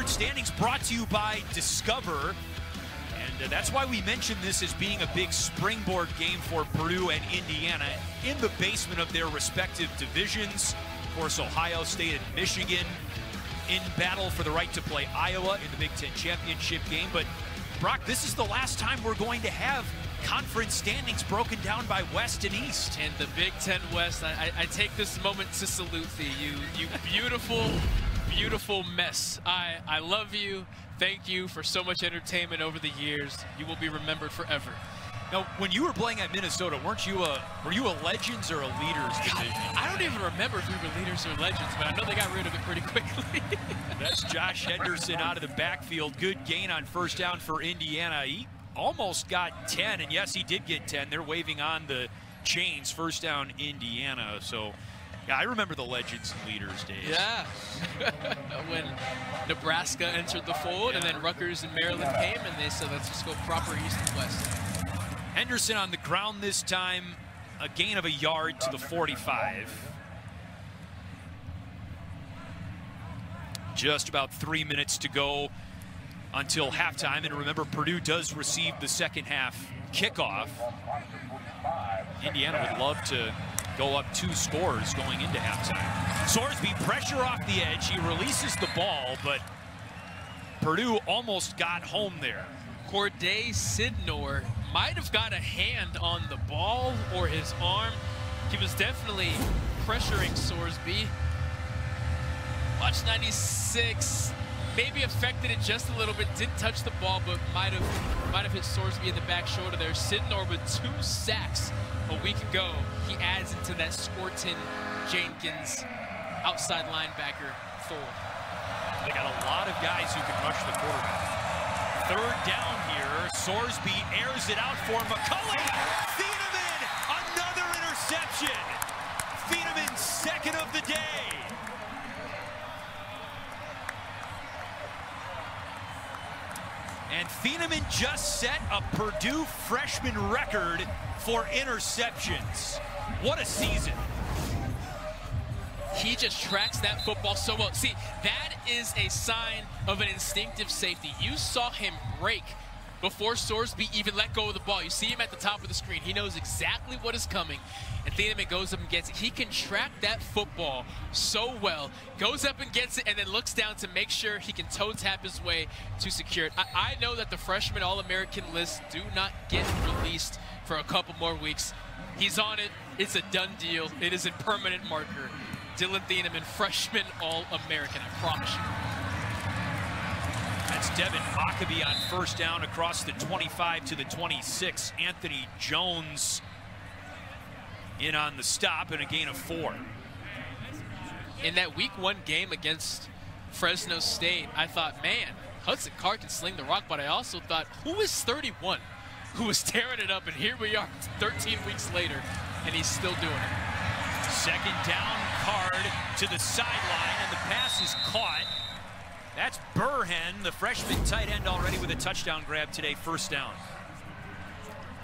Conference Standings brought to you by Discover. And that's why we mentioned this as being a big springboard game for Purdue and Indiana in the basement of their respective divisions. Of course, Ohio State and Michigan in battle for the right to play Iowa in the Big Ten Championship game. But Brock, this is the last time we're going to have conference standings broken down by West and East. And the Big Ten West, I take this moment to salute thee, you beautiful, beautiful mess. I love you. Thank you for so much entertainment over the years. You will be remembered forever. Now, when you were playing at Minnesota, were you a Legends or a Leaders division? I don't even remember if we were Leaders or Legends, but I know they got rid of it pretty quickly. That's Josh Henderson out of the backfield. Good gain on first down for Indiana. He almost got 10, and yes, he did get 10. They're waving on the chains. First down, Indiana. So, yeah, I remember the Legends and Leaders days. Yeah. When Nebraska entered the fold, and then Rutgers and Maryland came, and they said, let's just go proper East and West. Henderson on the ground this time, a gain of a yard to the 45. Just about 3 minutes to go until halftime. And remember, Purdue does receive the second half kickoff. Indiana would love to go up 2 scores going into halftime. Sorsby, pressure off the edge. He releases the ball, but Purdue almost got home there. Corday Sidnor might have got a hand on the ball or his arm. He was definitely pressuring Sorsby. Watch 96, maybe affected it just a little bit, didn't touch the ball, but might have hit Sorsby in the back shoulder there. Sidnor with 2 sacks a week ago. He adds into that Scorton Jenkins outside linebacker fold. They got a lot of guys who can rush the quarterback. Third down here. Sorsby airs it out for McCulley. Thieneman, another interception. Thieneman's second of the day. And Thieneman just set a Purdue freshman record for interceptions. What a season. He just tracks that football so well. See, that is a sign of an instinctive safety. You saw him break before Sorsby even let go of the ball. You see him at the top of the screen. He knows exactly what is coming, and Thieneman goes up and gets it. He can track that football so well, goes up and gets it, and then looks down to make sure he can toe tap his way to secure it. I know that the freshman All-American lists do not get released for a couple more weeks. He's on it. It's a done deal. It is a permanent marker. Dylan Thieneman, freshman All-American, I promise you. That's Devin Huckabee on first down across the 25 to the 26. Anthony Jones in on the stop and a gain of 4. In that week 1 game against Fresno State, I thought, man, Hudson Card can sling the rock, but I also thought, who is 31 who was tearing it up? And here we are 13 weeks later, and he's still doing it. Second down, Card to the sideline, and the pass is caught. That's Burhen, the freshman tight end, already with a touchdown grab today, first down.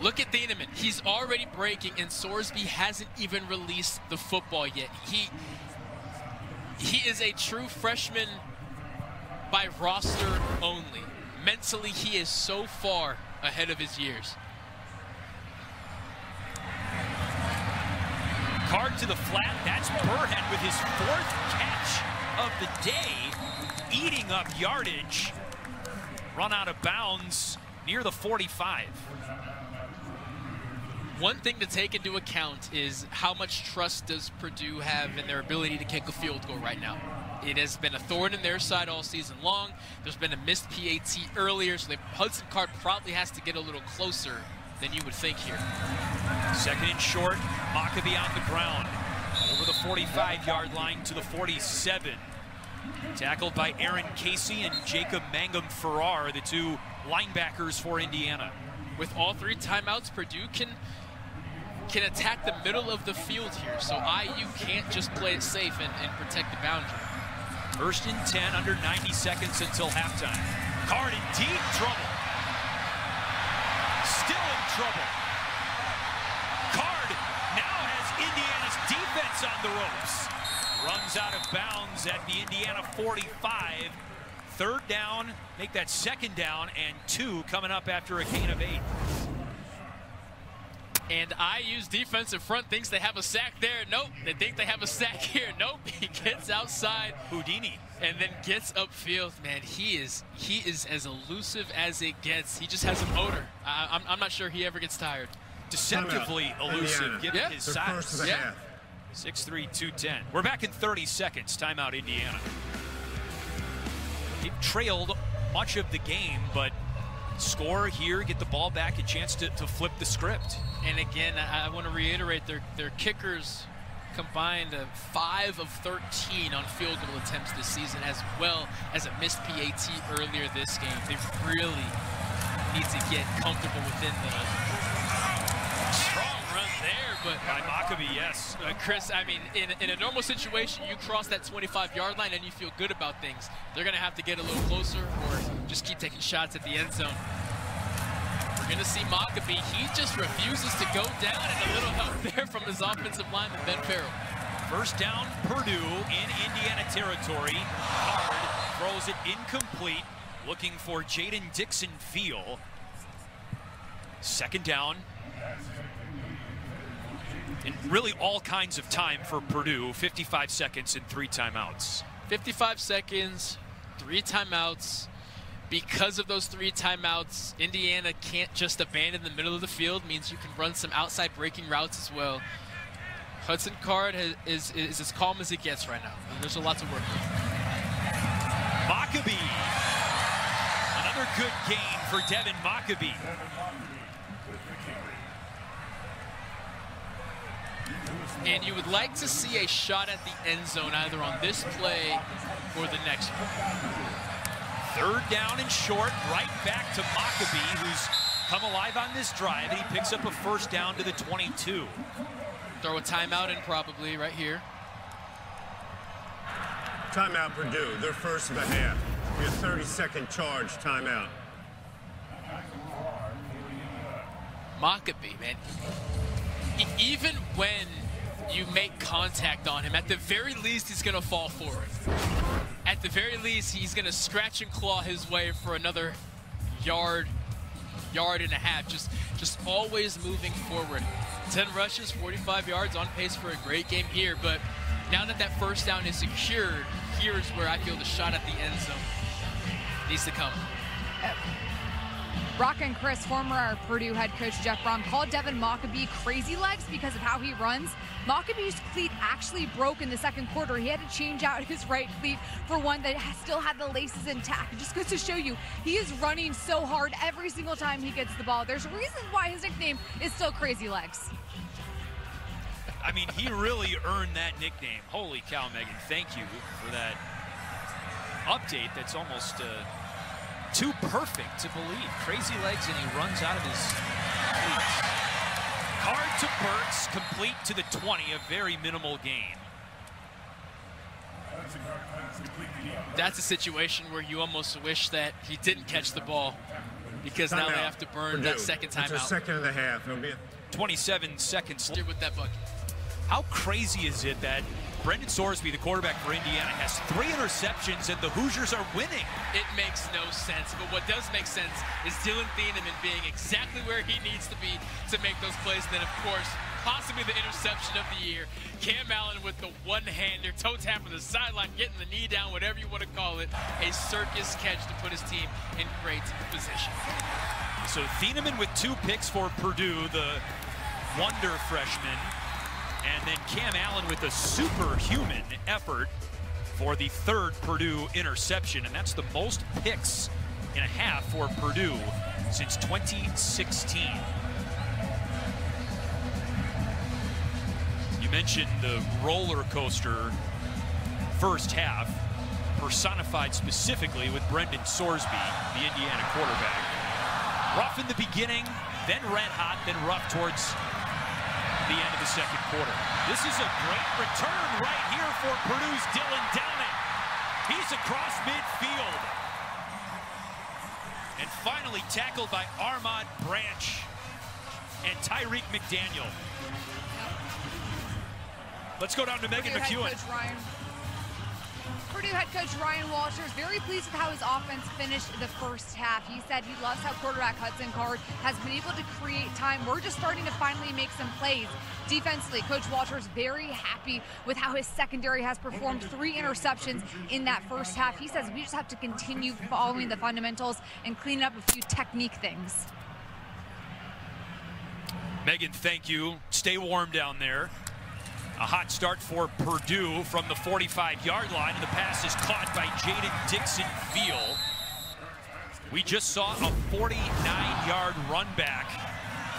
Look at Thieneman. He's already breaking, and Sorsby hasn't even released the football yet. He is a true freshman by roster only. Mentally, he is so far ahead of his years. Card to the flat. That's Burhen with his 4th catch of the day, eating up yardage. Run out of bounds near the 45. One thing to take into account is how much trust does Purdue have in their ability to kick a field goal right now. It has been a thorn in their side all season long. There's been a missed PAT earlier, so Hudson Card probably has to get a little closer than you would think here. Second and short, Huckabee on the ground. Over the 45-yard line to the 47. Tackled by Aaron Casey and Jacob Mangum-Farrar, the 2 linebackers for Indiana. With all 3 timeouts, Purdue can attack the middle of the field here, so IU can't just play it safe and protect the boundary. First and 10, under 90 seconds until halftime. Card in deep trouble. Still in trouble. Card now has Indiana's defense on the ropes. Runs out of bounds at the Indiana 45. third down, make that second down, and 2 coming up after a gain of 8. And IU's defensive front thinks they have a sack there. Nope. They think they have a sack here. Nope. He gets outside. Houdini. And then gets upfield. Man, he is as elusive as it gets. He just has a motor. I'm not sure he ever gets tired. Deceptively elusive, given his size. Yeah. 6'3", 210. We're back in 30 seconds. Timeout, Indiana. They've trailed much of the game, but score here, get the ball back, a chance to flip the script. And again, I want to reiterate, their kickers combined 5 of 13 on field goal attempts this season, as well as a missed PAT earlier this game. They really need to get comfortable within the strong run there. But by Maccabee, yes. Chris, I mean, in a normal situation, you cross that 25-yard line and you feel good about things. They're going to have to get a little closer or just keep taking shots at the end zone. We're going to see Maccabee. He just refuses to go down, and a little help there from his offensive lineman, Ben Farrell. First down, Purdue in Indiana territory. Hard throws it incomplete, looking for Jaden Dixon-Feel. Second down. And really all kinds of time for Purdue, 55 seconds and 3 timeouts. 55 seconds, 3 timeouts. Because of those 3 timeouts, Indiana can't just abandon the middle of the field, means you can run some outside breaking routes as well. Hudson Card is as calm as it gets right now. And there's a lot to work with. Maccabee. Another good gain for Devin Maccabee. And you would like to see a shot at the end zone either on this play or the next one. Third down and short, right back to Maccabee, who's come alive on this drive, and he picks up a first down to the 22. Throw a timeout in probably right here. Timeout Purdue, their first of the half. Your 30-second charge timeout. Maccabee, man. Even when you make contact on him, at the very least, he's going to fall forward. At the very least, he's going to scratch and claw his way for another yard and a half. Just always moving forward. 10 rushes, 45 yards, on pace for a great game here. But now that first down is secured, here's where I feel the shot at the end zone needs to come. Rock and Chris, former Purdue head coach Jeff Brom, called Devin Maccabee crazy legs because of how he runs. Maccabee's cleat actually broke in the second quarter. He had to change out his right cleat for one that still had the laces intact. It just goes to show you, he is running so hard every single time he gets the ball. There's reasons why his nickname is still Crazy Legs. I mean, he really earned that nickname. Holy cow, Megan, thank you for that update. That's almost too perfect to believe. Crazy legs, and he runs out of his cleats. Card to Burks, complete to the 20, a very minimal gain. That's a situation where you almost wish that he didn't catch the ball, because now they have to burn that second timeout. It's a second and a half. 27 seconds with that bucket. How crazy is it that Brendan Sorsby, the quarterback for Indiana, has 3 interceptions and the Hoosiers are winning? It makes no sense, but what does make sense is Dylan Thieneman being exactly where he needs to be to make those plays. And then, of course, possibly the interception of the year. Cam Allen with the one-hander, toe tap on the sideline, getting the knee down, whatever you want to call it. A circus catch to put his team in great position. So Thieneman with 2 picks for Purdue, the wonder freshman. And then Cam Allen with a superhuman effort for the 3rd Purdue interception. And that's the most picks in a half for Purdue since 2016. You mentioned the roller coaster first half, personified specifically with Brendan Sorsby, the Indiana quarterback. Rough in the beginning, then red hot, then rough towards the end of the second quarter. This is a great return right here for Purdue's Dylan Downing. He's across midfield. And finally tackled by Armand Branch and Tyreek McDaniel. Let's go down to Megan McEwen. Purdue head coach Ryan Walters very pleased with how his offense finished the first half. He said he loves how quarterback Hudson Card has been able to create time. We're just starting to finally make some plays. Defensively, Coach Walters very happy with how his secondary has performed. 3 interceptions in that first half. He says we just have to continue following the fundamentals and cleaning up a few technique things. Megan, thank you. Stay warm down there. A hot start for Purdue from the 45-yard line, and the pass is caught by Jaden Dixon-Field. We just saw a 49-yard run back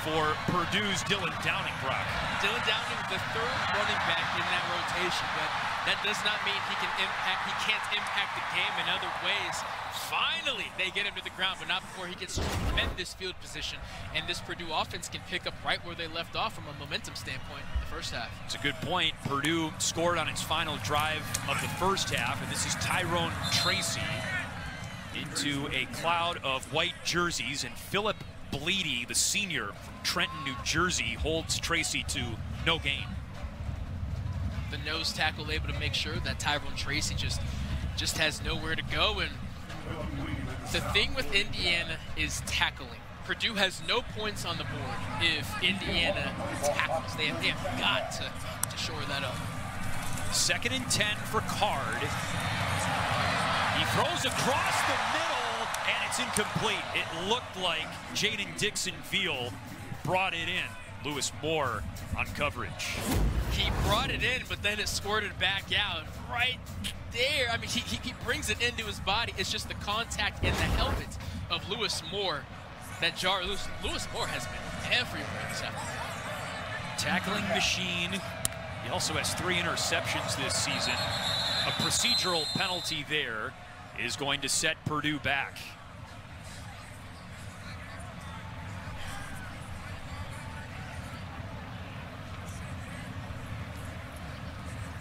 for Purdue's Dylan Downing, Brock. Dylan Downing, the 3rd running back in that rotation, but that does not mean he can't impact the game in other ways. Finally, they get him to the ground, but not before he gets tremendous field position. And this Purdue offense can pick up right where they left off from a momentum standpoint in the first half. It's a good point. Purdue scored on its final drive of the first half, and this is Tyrone Tracy into a cloud of white jerseys, and Philip Bleedy, the senior from Trenton, New Jersey, holds Tracy to no gain. The nose tackle able to make sure that Tyrone Tracy just has nowhere to go. And the thing with Indiana is tackling. Purdue has no points on the board if Indiana tackles. They have got to shore that up. 2nd and 10 for Card. He throws across the middle, and it's incomplete. It looked like Jaden Dixon-Field brought it in. Lewis Moore on coverage. He brought it in, but then it squirted back out right there. I mean, he brings it into his body. It's just the contact in the helmet of Lewis Moore that jar. Lewis Moore has been everywhere this afternoon. Tackling machine. He also has 3 interceptions this season. A procedural penalty there is going to set Purdue back.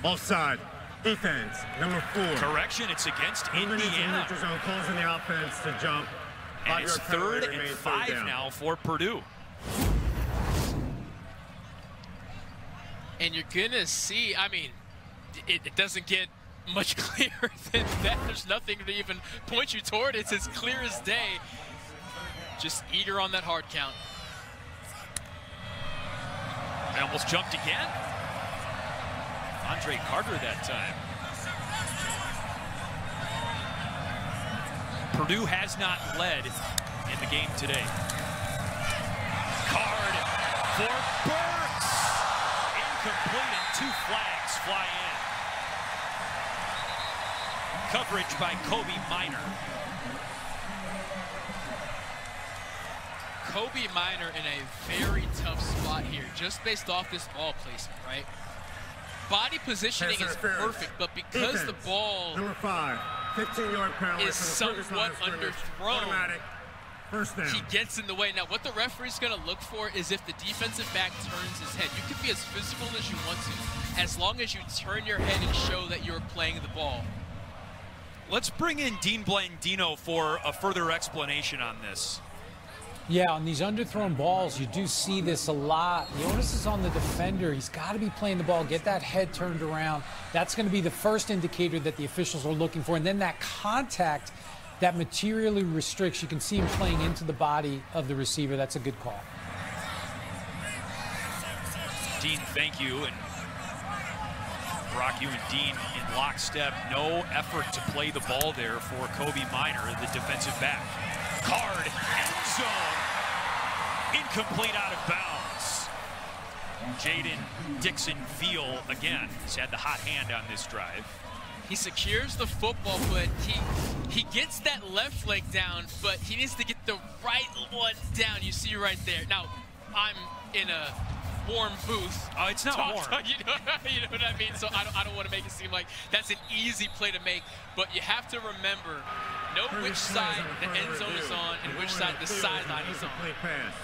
Offside. Defense, number 4. Correction, it's against Indiana. Zone closing the offense to jump. And it's 3rd and 5 now for Purdue. And you're gonna see, I mean, it doesn't get much clearer than that. There's nothing to even point you toward. It's as clear as day. Just eager on that hard count. I almost jumped again. Andre Carter that time. Purdue has not led in the game today. Card for Burks. Incomplete, and 2 flags fly in. Coverage by Kobe Minor. Kobe Minor in a very tough spot here, just based off this ball placement, right? Body positioning is perfect, but because the ball number 5, 15-yard penalty is somewhat underthrown, first down. He gets in the way. Now, what the referee's going to look for is if the defensive back turns his head. You can be as physical as you want to, as long as you turn your head and show that you're playing the ball. Let's bring in Dean Blandino for a further explanation on this. Yeah, on these underthrown balls, you do see this a lot. The onus is on the defender. He's got to be playing the ball, get that head turned around. That's going to be the first indicator that the officials are looking for. And then that contact that materially restricts, you can see him playing into the body of the receiver. That's a good call. Dean, thank you. And Brock, you and Dean in lockstep. No effort to play the ball there for Kobe Minor, the defensive back. Card, end zone, incomplete, out of bounds. Jaden Dixon-Field again has had the hot hand on this drive. He secures the football, but he gets that left leg down, but he needs to get the right one down. You see right there. Now, I'm in a warm booth. Oh, it's not warm. You know what I mean? So I don't want to make it seem like that's an easy play to make, but you have to remember, know which side the end zone is on and which side the sideline is on.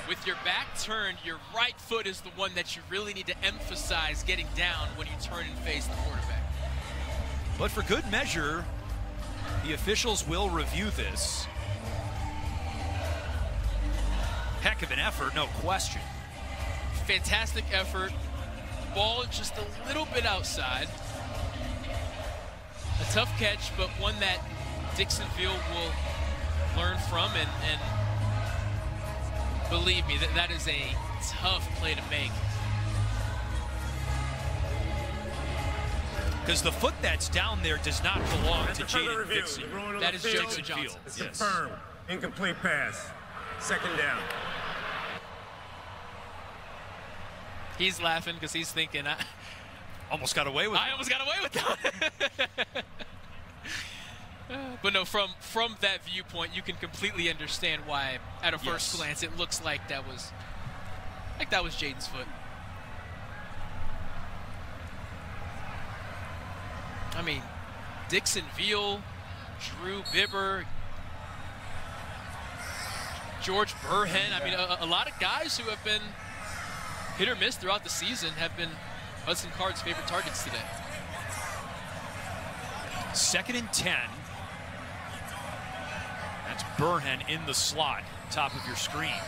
With your back turned, your right foot is the one that you really need to emphasize getting down when you turn and face the quarterback. But for good measure, the officials will review this. Heck of an effort, no question. Fantastic effort. Ball just a little bit outside. A Tough catch, but one that Dixonville will learn from, and believe me, that is a tough play to make. Because the foot that's down there does not belong to Jaden Dixon. That is Joe Johnson. It's confirmed. Incomplete pass. Second down. He's laughing because he's thinking, I almost got away with it. I almost got away with that. But no, from that viewpoint, you can completely understand why, at a first glance, it looks like that was Jaden's foot. I mean, Dixonville, Drew Bibber, George Burhen. I mean, a lot of guys who have been hit or miss throughout the season have been Hudson Card's favorite targets today. 2nd and 10. That's Burhen in the slot, top of your screen.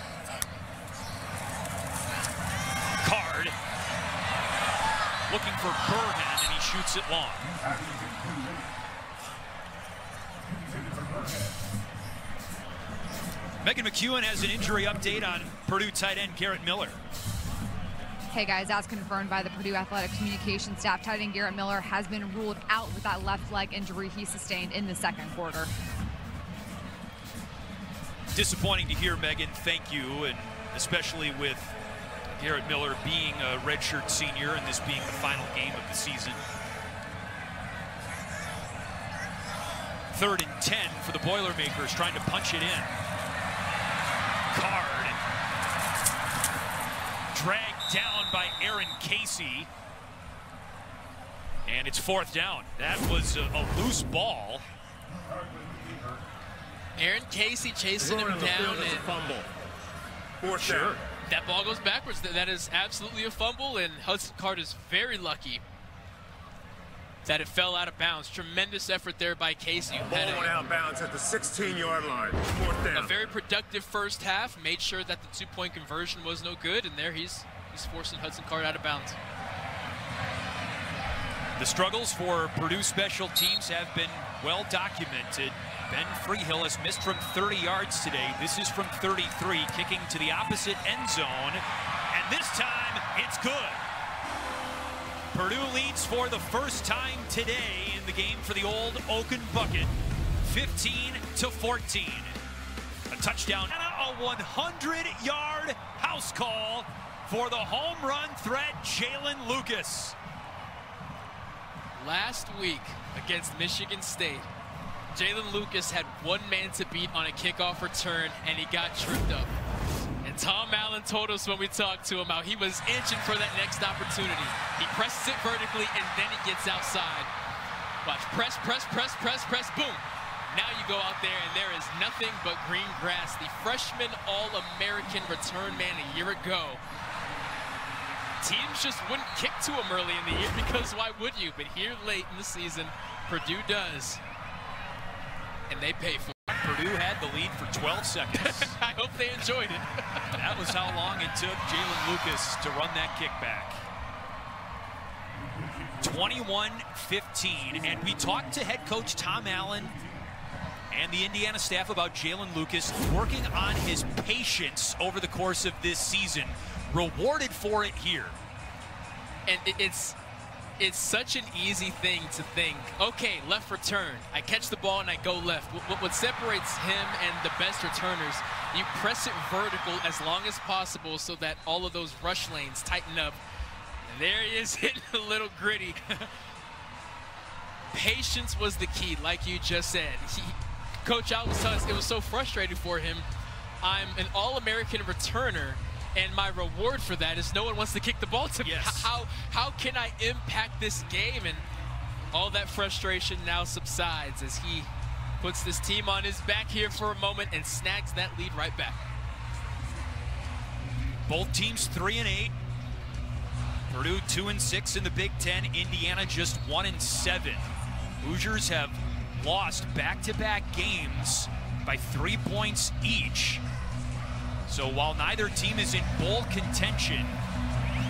Card looking for Burhen, and he shoots it long. Megan McEwen has an injury update on Purdue tight end Garrett Miller. Hey guys, as confirmed by the Purdue Athletic Communications staff, tight end Garrett Miller has been ruled out with that left leg injury he sustained in the 2nd quarter. Disappointing to hear, Megan. Thank you, and especially with Garrett Miller being a redshirt senior and this being the final game of the season. 3rd and 10 for the Boilermakers, trying to punch it in. Card dragged down by Aaron Casey, and it's 4th down. That was a loose ball. Aaron Casey chasing him down, and fumble. 4th down. That ball goes backwards. That is absolutely a fumble, and Hudson Card is very lucky that it fell out of bounds. Tremendous effort there by Casey. Ball went out of bounds at the 16-yard line. 4th down. A very productive first half. Made sure that the 2-point conversion was no good, and there he's forcing Hudson Card out of bounds. The struggles for Purdue special teams have been well documented. Ben Freehill has missed from 30 yards today. This is from 33, kicking to the opposite end zone, and this time it's good. Purdue leads for the first time today in the game for the old Oaken Bucket, 15-14. A touchdown, a 100-yard house call for the home run threat, Jalen Lucas. Last week against Michigan State, Jalen Lucas had one man to beat on a kickoff return, and he got tripped up. And Tom Allen told us when we talked to him how he was inching for that next opportunity. He presses it vertically, and then he gets outside. Watch, press, boom. Now you go out there, and there is nothing but green grass. The freshman All-American return man a year ago. Teams just wouldn't kick to him early in the year, because why would you? But here late in the season, Purdue does. And they pay for it. Purdue had the lead for 12 seconds. I hope they enjoyed it. That was how long it took Jalen Lucas to run that kickback. 21-15, and we talked to head coach Tom Allen and the Indiana staff about Jalen Lucas working on his patience over the course of this season. Rewarded for it here. And it's such an easy thing to think, okay, left return. I catch the ball and I go left. What separates him and the best returners, you press it vertical as long as possible so that all of those rush lanes tighten up. And there he is hitting a little gritty. Patience was the key, like you just said. Coach Al was telling us it was so frustrating for him. I'm an All-American returner, and my reward for that is no one wants to kick the ball to me. Yes. How can I impact this game? And all that frustration now subsides as he puts this team on his back here for a moment and snags that lead right back. Both teams 3-8. Purdue 2-6 in the Big Ten. Indiana just 1-7. Hoosiers have lost back-to-back games by 3 points each. So while neither team is in bowl contention,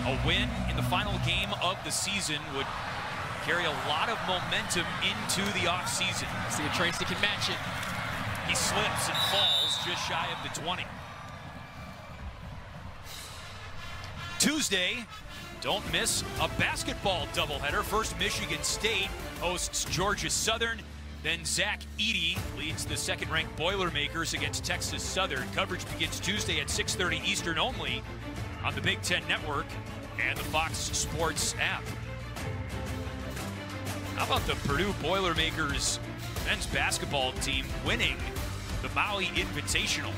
a win in the final game of the season would carry a lot of momentum into the offseason. See if Tracy can match it. He slips and falls just shy of the 20. Tuesday, don't miss a basketball doubleheader. First, Michigan State hosts Georgia Southern. Then Zach Edey leads the second-ranked Boilermakers against Texas Southern. Coverage begins Tuesday at 6:30 Eastern only on the Big Ten Network and the Fox Sports app. How about the Purdue Boilermakers men's basketball team winning the Maui Invitational?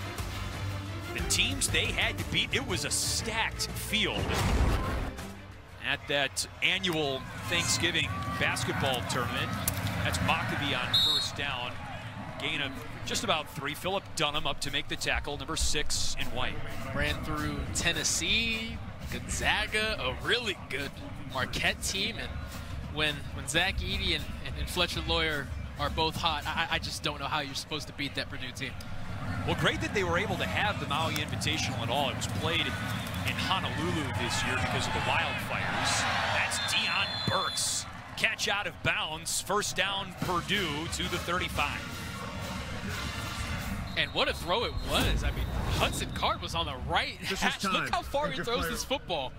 The teams they had to beat, it was a stacked field at that annual Thanksgiving basketball tournament. That's Maccabee on first down. Gain of just about 3. Philip Dunham up to make the tackle, number 6 in white. Ran through Tennessee, Gonzaga, a really good Marquette team. And when Zach Edey and Fletcher Lawyer are both hot, I just don't know how you're supposed to beat that Purdue team. Well, great that they were able to have the Maui Invitational at all. It was played in Honolulu this year because of the wildfires. That's Deion Burks. Catch out of bounds. First down, Purdue to the 35. And what a throw it was. I mean, Hudson Card was on the right hash. Look how far he throws this football.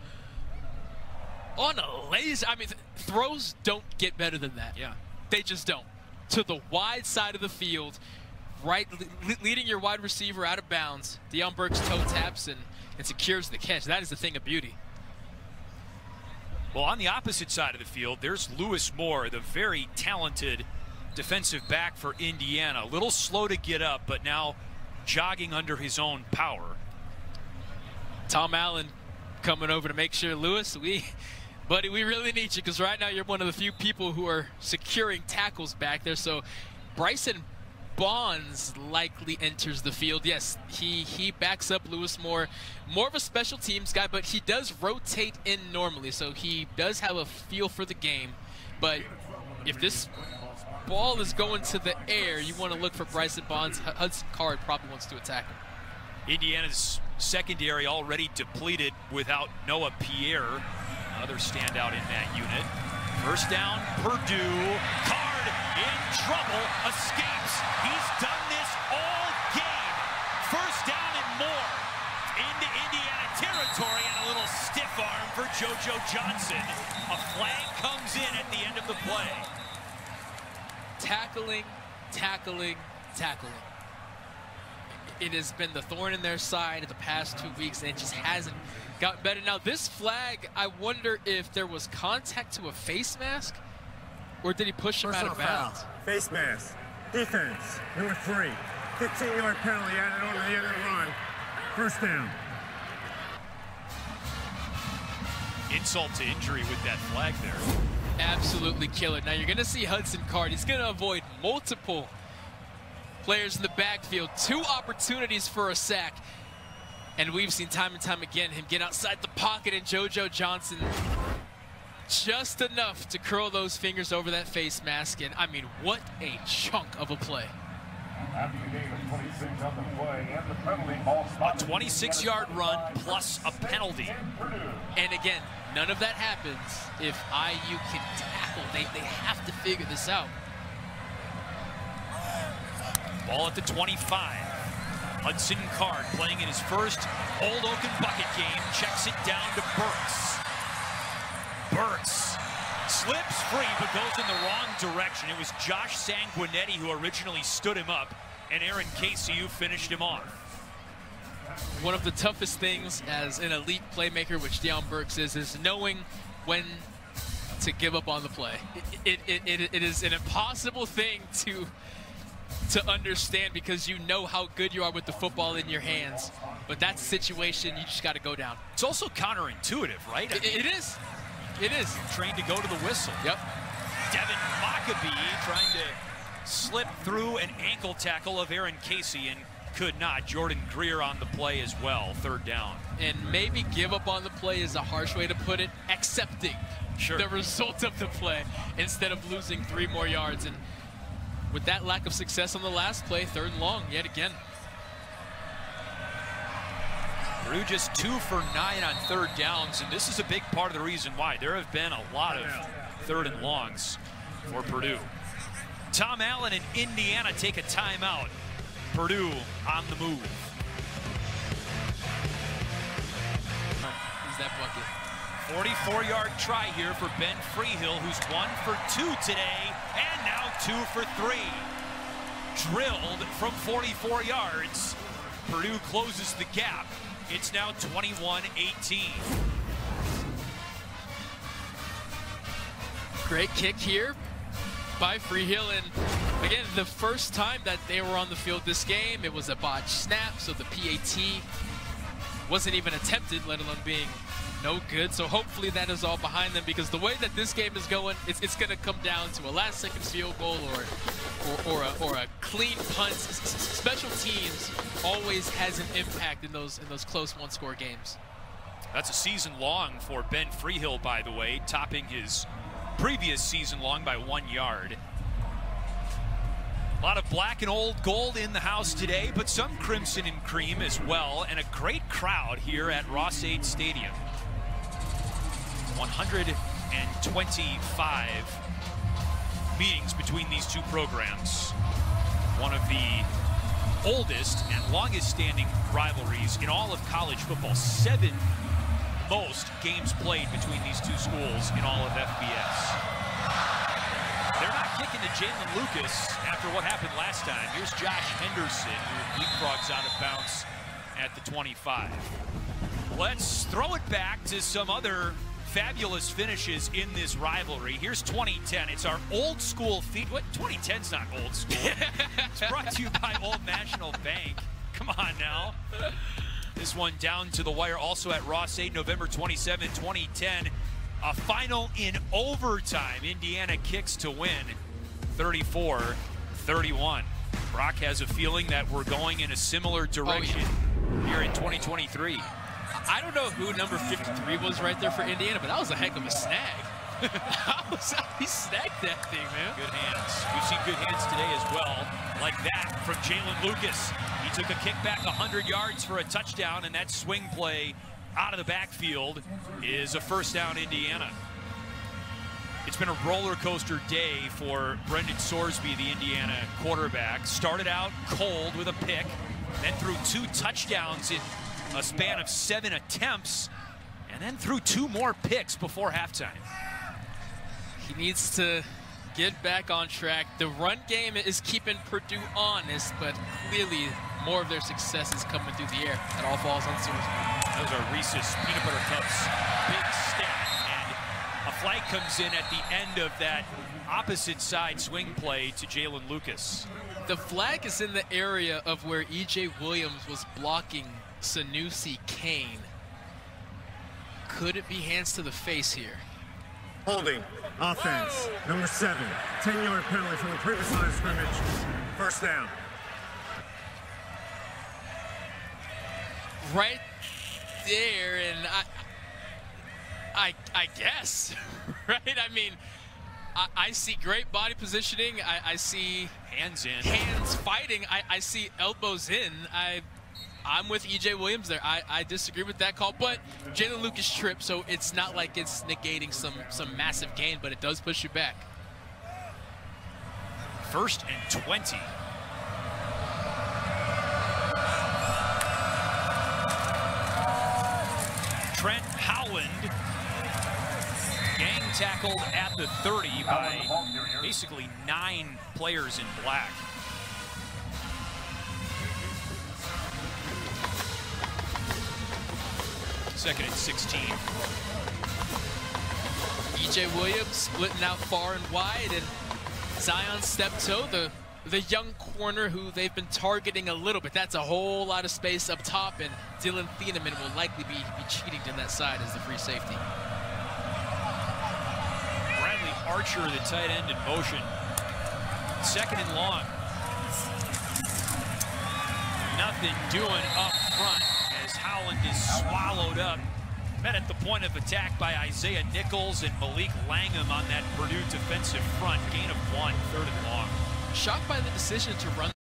On a laser. I mean, throws don't get better than that. Yeah. They just don't. To the wide side of the field, right, leading your wide receiver out of bounds. Deion Burks toe taps and secures the catch. That is the thing of beauty. Well, on the opposite side of the field, there's Lewis Moore, the very talented defensive back for Indiana. A little slow to get up, but now jogging under his own power. Tom Allen coming over to make sure, Lewis, buddy, we really need you, because right now you're one of the few people who are securing tackles back there. So Bryson Bonds likely enters the field. Yes, he backs up Lewis Moore. More of a special teams guy, but he does rotate in normally, so he does have a feel for the game. But if this ball is going to the air, you want to look for Bryson Bonds. Hudson Card probably wants to attack him. Indiana's secondary already depleted without Noah Pierre, another standout in that unit. First down, Purdue. Card in trouble, escapes. He's done this all game. First down and more into Indiana territory, and a little stiff arm for JoJo Johnson. A flag comes in at the end of the play. Tackling, tackling, tackling. It has been the thorn in their side the past 2 weeks, and it just hasn't gotten better. Now, this flag, I wonder if there was contact to a face mask, or did he push him out of bounds? Face mask. Defense, number 3. 15-yard penalty added on to the end of the run. First down. Insult to injury with that flag there. Absolutely killer. Now, you're going to see Hudson Card. He's going to avoid multiple players in the backfield. 2 opportunities for a sack. And we've seen time and time again him get outside the pocket, and JoJo Johnson just enough to curl those fingers over that face mask. And, I mean, what a chunk of a play. A 26-yard run plus a penalty. And, again, none of that happens if IU can tackle. They have to figure this out. Ball at the 25. Hudson Card playing in his first Old Oaken bucket game. Checks it down to Burks. Burks slips free but goes in the wrong direction. It was Josh Sanguinetti who originally stood him up, and Aaron Casey who finished him off. One of the toughest things as an elite playmaker, which Deion Burks is knowing when to give up on the play. It is an impossible thing to understand, because you know how good you are with the football in your hands. But that's a situation you just got to go down. It's also counterintuitive, right? It is. It is. Trained to go to the whistle. Yep. Devin Maccabee trying to slip through an ankle tackle of Aaron Casey and could not. Jordan Greer on the play as well. Third down. And maybe give up on the play is a harsh way to put it. Accepting the result of the play instead of losing 3 more yards. And with that lack of success on the last play, 3rd and long yet again. Purdue just 2 for 9 on 3rd downs, and this is a big part of the reason why. There have been a lot of 3rd and longs for Purdue. Tom Allen and Indiana take a timeout. Purdue on the move. Who's that bucket? 44-yard try here for Ben Freehill, who's 1 for 2 today, and now 2 for 3. Drilled from 44 yards. Purdue closes the gap. It's now 21-18. Great kick here by Freehill, and again, the first time that they were on the field this game, it was a botched snap, so the PAT wasn't even attempted, let alone being no good. So hopefully that is all behind them, because the way that this game is going, it's going to come down to a last-second field goal or a clean punt. Special teams always has an impact in those close one-score games. That's a season long for Ben Freehill, by the way, topping his previous season long by 1 yard. A lot of black and old gold in the house today, but some crimson and cream as well, and a great crowd here at Ross-Ade Stadium. 125 meetings between these two programs. One of the oldest and longest standing rivalries in all of college football. 7 most games played between these two schools in all of FBS. They're not kicking to Jalen Lucas after what happened last time. Here's Josh Henderson, who leapfrogs out of bounds at the 25. Let's throw it back to some other fabulous finishes in this rivalry. Here's 2010. It's our old school feat. What? 2010's not old school. It's brought to you by Old National Bank. Come on now. This one down to the wire, also at Ross-Ade, November 27, 2010. A final in overtime. Indiana kicks to win, 34-31. Brock has a feeling that we're going in a similar direction here in 2023. I don't know who number 53 was right there for Indiana, but that was a heck of a snag. He snagged that thing, man. Good hands. We've seen good hands today as well. Like that from Jalen Lucas. He took a kickback 100 yards for a touchdown, and that swing play out of the backfield is a first down, Indiana. It's been a roller coaster day for Brendan Sorsby, the Indiana quarterback. Started out cold with a pick, then threw 2 touchdowns in a span of 7 attempts, and then threw 2 more picks before halftime. He needs to get back on track. The run game is keeping Purdue honest, but clearly more of their success is coming through the air. That all falls on Sorsby. Those are Reese's Peanut Butter Cups. Big step, and a flag comes in at the end of that opposite side swing play to Jalen Lucas. The flag is in the area of where E.J. Williams was blocking Sanusi Kane. Could it be hands to the face here? Holding. Offense. Number 7. 10-yard penalty from the previous line of scrimmage. First down. Right there, and I guess, right? I mean, I see great body positioning. I see hands in, hands fighting. I see elbows in. I'm with E.J. Williams there. I disagree with that call, but Jalen Lucas tripped, so it's not like it's negating some massive gain, but it does push you back. 1st and 20. Trent Howland gang tackled at the 30 by basically 9 players in black. Second and 16. E.J. Williams splitting out far and wide, and Zion Steptoe, the young corner who they've been targeting a little bit. That's a whole lot of space up top, and Dylan Thieneman will likely be cheating to that side as the free safety. Bradley Archer, the tight end, in motion. 2nd and long. Nothing doing up front as Howland is swallowed up. Met at the point of attack by Isaiah Nichols and Malik Langham on that Purdue defensive front. Gain of 1, 3rd and long. Shocked by the decision to run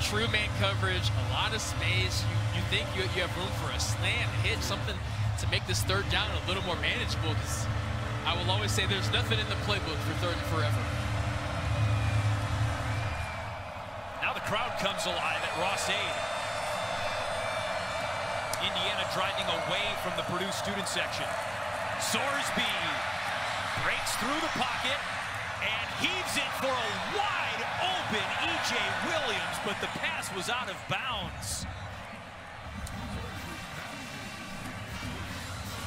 true man coverage, a lot of space. You think you have room for a slant, hit, something to make this third down a little more manageable, because I will always say there's nothing in the playbook for third and forever. Now the crowd comes alive at Ross-Ade. Indiana driving away from the Purdue student section. Sorsby breaks through the pocket and heaves it for a wide open E.J. Williams, but the pass was out of bounds.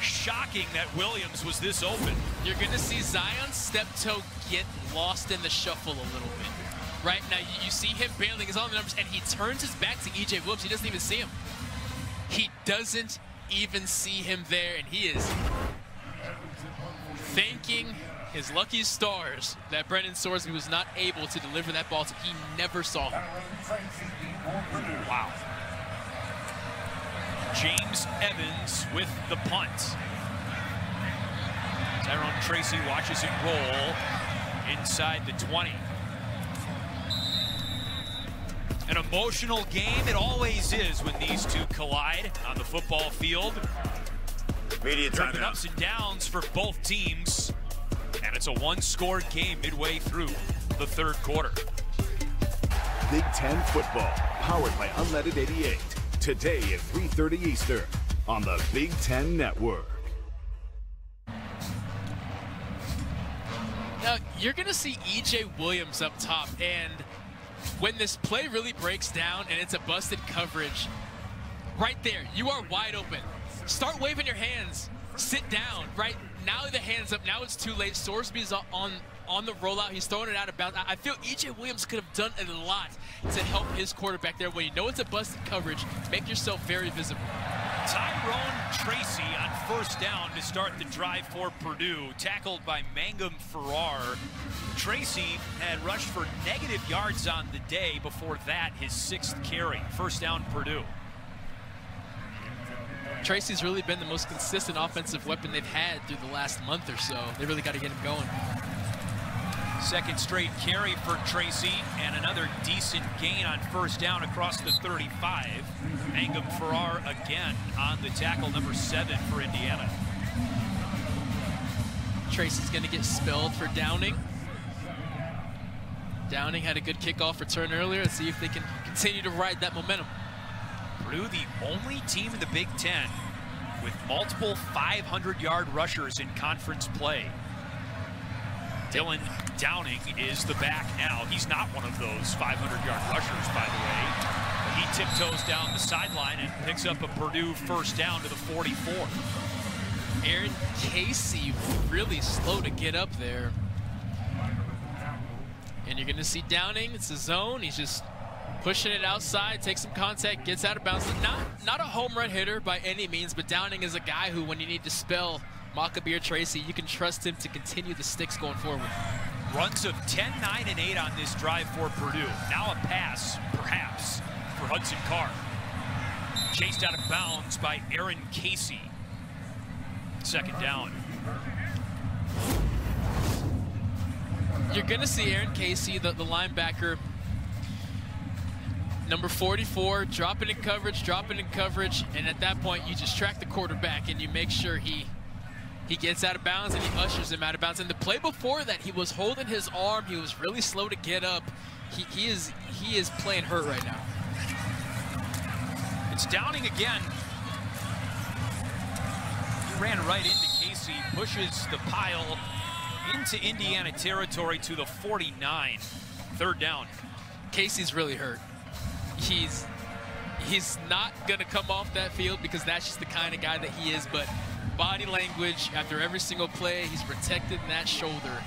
Shocking that Williams was this open. You're going to see Zion's step toe get lost in the shuffle a little bit. Right now, you see him bailing his own numbers, and he turns his back to E.J. Williams. He doesn't even see him. He doesn't even see him there, and he is thanking his lucky stars that Brendan Sorsby was not able to deliver that ball to. He never saw him. Wow. James Evans with the punt. Tyrone Tracy watches it roll inside the 20. An emotional game, it always is when these two collide on the football field. Media Driven timeout. ups and downs for both teams. And it's a one-score game midway through the third quarter. Big Ten football, powered by Unleaded 88. Today at 3:30 Eastern on the Big Ten Network. Now, you're going to see E.J. Williams up top, and when this play really breaks down and it's a busted coverage, right there, you are wide open. Start waving your hands. Sit down, right? Now the hand's up. Now it's too late. Sorsby's on the rollout. He's throwing it out of bounds. I feel E.J. Williams could have done a lot to help his quarterback there. When you know it's a busted coverage, make yourself very visible. Tyrone Tracy on first down to start the drive for Purdue, tackled by Mangum Farrar. Tracy had rushed for negative yards on the day. Before that, his 6th carry. First down, Purdue. Tracy's really been the most consistent offensive weapon they've had through the last month or so. They really got to get him going. Second straight carry for Tracy, and another decent gain on first down across the 35. Mangum Farrar again on the tackle, number 7 for Indiana. Tracy's going to get spelled for Downing. Downing had a good kickoff return earlier. Let's see if they can continue to ride that momentum. Purdue, the only team in the Big Ten with multiple 500-yard rushers in conference play. Dylan Downing is the back now. He's not one of those 500-yard rushers, by the way. But he tiptoes down the sideline and picks up a Purdue first down to the 44. Aaron Casey really slow to get up there. And you're going to see Downing. It's a zone. He's just pushing it outside, takes some contact, gets out of bounds. Not a home run hitter by any means, but Downing is a guy who, when you need to spell Maccabee or Tracy, you can trust him to continue the sticks going forward. Runs of 10, 9, and 8 on this drive for Purdue. Now a pass, perhaps, for Hudson Card. Chased out of bounds by Aaron Casey. Second down. You're going to see Aaron Casey, the linebacker, number 44, dropping in coverage, and at that point, you just track the quarterback and you make sure he gets out of bounds and he ushers him out of bounds. And the play before that, he was holding his arm. He was really slow to get up. He is playing hurt right now. It's Downing again. He ran right into Casey, pushes the pile into Indiana territory to the 49. Third down. Casey's really hurt. He's not going to come off that field because that's just the kind of guy that he is, but body language after every single play, he's protected in that shoulder.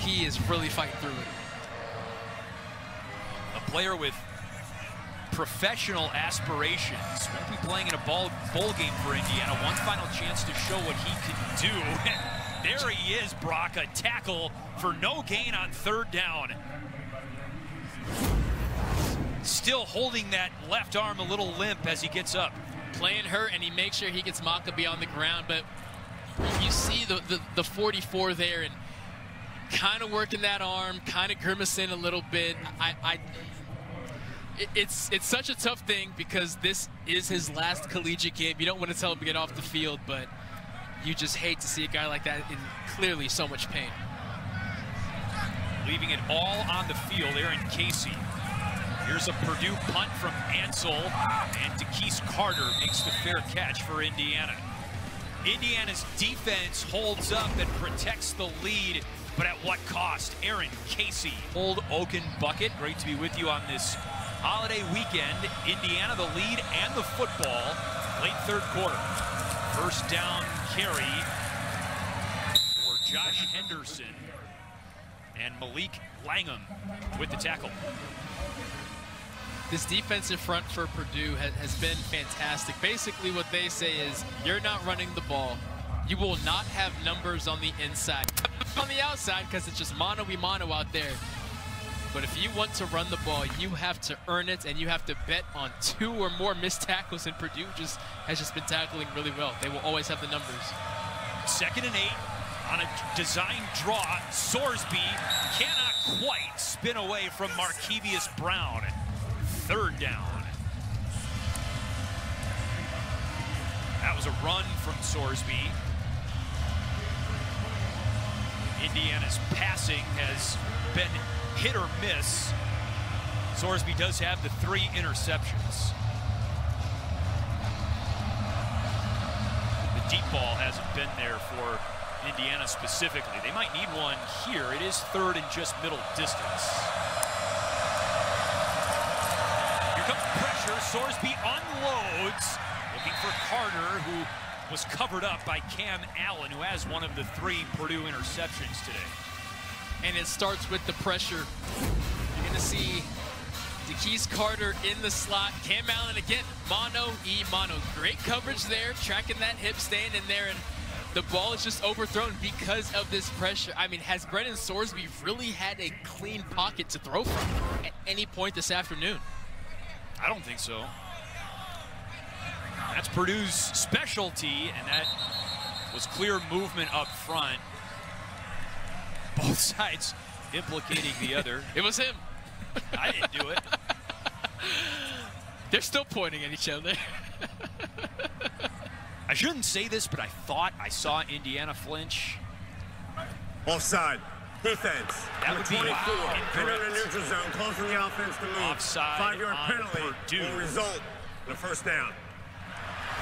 He is really fighting through it. A player with professional aspirations won't be playing in a bowl game for Indiana. One final chance to show what he can do. There he is, Brock, a tackle for no gain on third down. Still holding that left arm a little limp as he gets up. Playing hurt, and he makes sure he gets Maccabee on the ground, but you see the 44 there and kind of working that arm, kind of grimacing a little bit. It's such a tough thing because this is his last collegiate game. You don't want to tell him to get off the field, but you just hate to see a guy like that in clearly so much pain. Leaving it all on the field, Aaron Casey. Here's a Purdue punt from Ansel, and DeKeith Carter makes the fair catch for Indiana. Indiana's defense holds up and protects the lead, but at what cost? Aaron Casey. Old Oaken bucket. Great to be with you on this holiday weekend. Indiana the lead and the football late third quarter. First down carry for Josh Henderson, and Malik Langham with the tackle. This defensive front for Purdue has been fantastic. Basically what they say is, you're not running the ball. You will not have numbers on the inside. On the outside, because it's just mano-a-mano out there. But if you want to run the ball, you have to earn it, and you have to bet on 2 or more missed tackles, and Purdue has just been tackling really well. They will always have the numbers. 2nd and 8 on a design draw. Sorsby cannot quite spin away from Markevius Brown. 3rd down. That was a run from Sorsby. Indiana's passing has been hit or miss. Sorsby does have the 3 interceptions. The deep ball hasn't been there for Indiana specifically. They might need one here. It is 3rd and just middle distance. Here comes pressure. Sorsby unloads, looking for Carter, who was covered up by Cam Allen, who has one of the 3 Purdue interceptions today. And it starts with the pressure. You're going to see DeKeith Carter in the slot. Cam Allen again, mono. Great coverage there, tracking that hip, staying in there, and the ball is just overthrown because of this pressure. I mean, has Brennan Sorsby really had a clean pocket to throw from at any point this afternoon? I don't think so. That's Purdue's specialty, and that was clear movement up front. Both sides implicating the other. It was him. I didn't do it. They're still pointing at each other. I shouldn't say this, but I thought I saw Indiana flinch. Offside. Defense. That would be 24. incorrect. In the neutral zone, calls for the offense to move. Offside 5-yard on penalty Purdue. will result in a 1st down.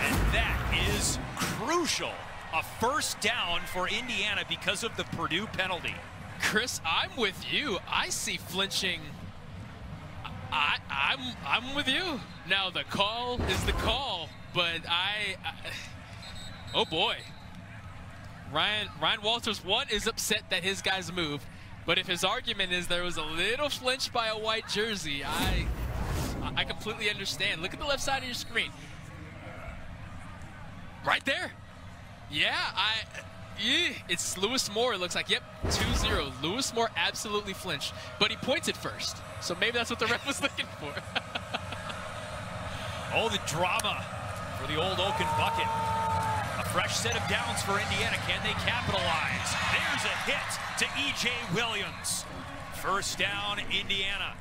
And that is crucial. A 1st down for Indiana because of the Purdue penalty. Chris, I'm with you. I see flinching. I'm with you. Now the call is the call, but oh boy. Ryan Walters, one, is upset that his guys moved, but if his argument is there was a little flinch by a white jersey, I completely understand. Look at the left side of your screen. Right there. Yeah, it's Lewis Moore, it looks like. Yep, 2-0. Lewis Moore absolutely flinched, but he pointed first. So maybe that's what the ref was looking for. Oh, the drama for the old Oaken bucket. A fresh set of downs for Indiana. Can they capitalize? There's a hit to E.J. Williams. 1st down, Indiana.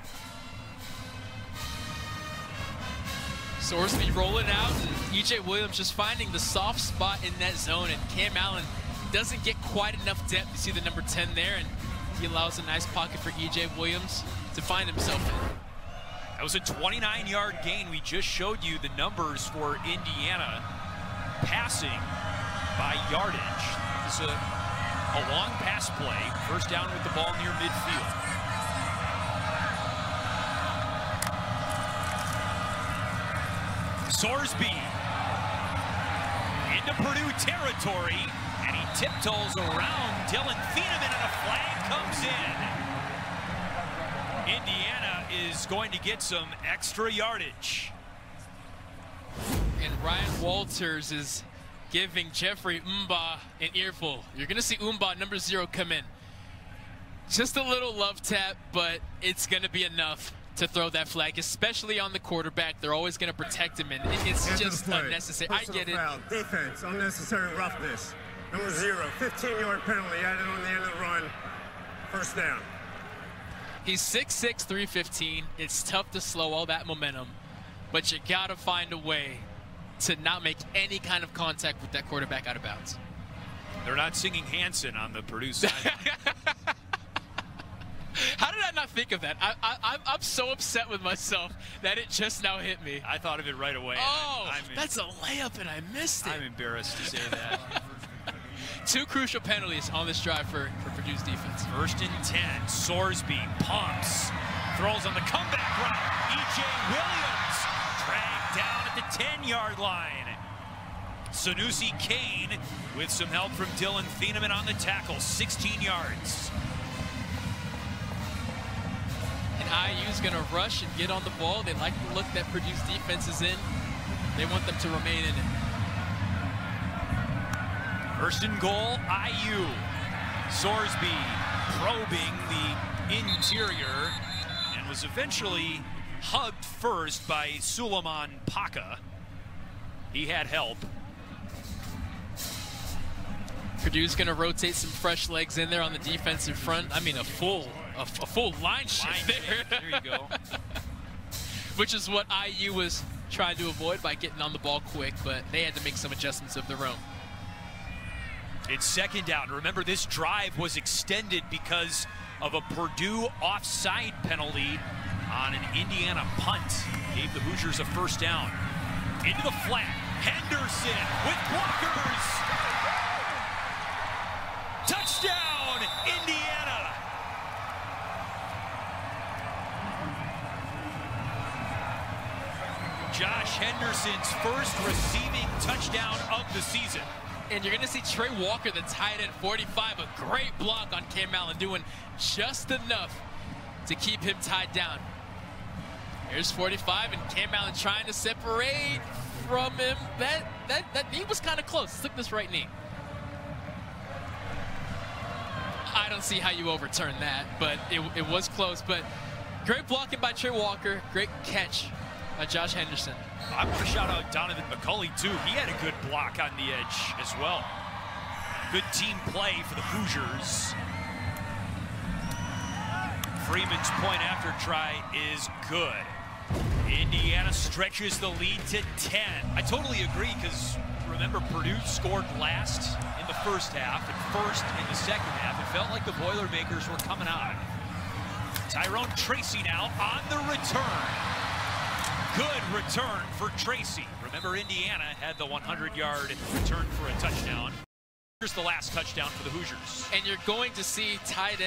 Sorsby rolling out, and E.J. Williams just finding the soft spot in that zone, and Cam Allen doesn't get quite enough depth. You see the number 10 there, and he allows a nice pocket for E.J. Williams to find himself in. That was a 29-yard gain. We just showed you the numbers for Indiana passing by yardage. This is a long pass play. 1st down with the ball near midfield. Sorsby into Purdue territory, and he tiptoes around Dylan Thieneman, and a flag comes in. Indiana is going to get some extra yardage. And Ryan Walters is giving Jeffrey Umba an earful. You're going to see Umba, number 0, come in. Just a little love tap, but it's going to be enough to throw that flag, especially on the quarterback. They're always going to protect him, and it's just unnecessary. I get it. Foul. Defense, unnecessary roughness. Number 0, 15-yard penalty added on the end of the run. 1st down. He's 6'6", 315. It's tough to slow all that momentum, but you got to find a way to not make any kind of contact with that quarterback out of bounds. They're not singing Hanson on the Purdue side. How did I not think of that? I'm so upset with myself that it just now hit me. I thought of it right away. Oh, that's a layup, and I missed it. I'm embarrassed to say that. 2 crucial penalties on this drive for Purdue's defense. 1st and 10. Sorsby pumps. Throws on the comeback route. E.J. Williams dragged down at the 10-yard line. Sanusi Kane with some help from Dylan Thieneman on the tackle. 16 yards. And IU's going to rush and get on the ball. They like the look that Purdue's defense is in. They want them to remain in it. 1st and goal, IU. Sorsby probing the interior and was eventually hugged first by Suleiman Paca. He had help. Purdue's going to rotate some fresh legs in there on the defensive front. I mean, a full line shift there. There you go. Which is what IU was trying to avoid by getting on the ball quick, but they had to make some adjustments of their own. It's 2nd down. Remember, this drive was extended because of a Purdue offside penalty on an Indiana punt. Gave the Hoosiers a 1st down. Into the flat. Henderson with blockers. Touchdown, Indiana. Josh Henderson's first receiving touchdown of the season. And you're going to see Trey Walker, the tight end, 45, a great block on Cam Allen, doing just enough to keep him tied down. Here's 45, and Cam Allen trying to separate from him. That knee was kind of close. Let's look at this right knee. I don't see how you overturn that, but it was close. But great blocking by Trey Walker. Great catch by Josh Henderson. I want to shout out Donovan McCulley, too. He had a good block on the edge as well. Good team play for the Hoosiers. Freeman's point after try is good. Indiana stretches the lead to 10. I totally agree, because remember, Purdue scored last in the 1st half and 1st in the 2nd half. It felt like the Boilermakers were coming on. Tyrone Tracy now on the return. Good return for Tracy. Remember, Indiana had the 100-yard return for a touchdown. Here's the last touchdown for the Hoosiers. And you're going to see tight end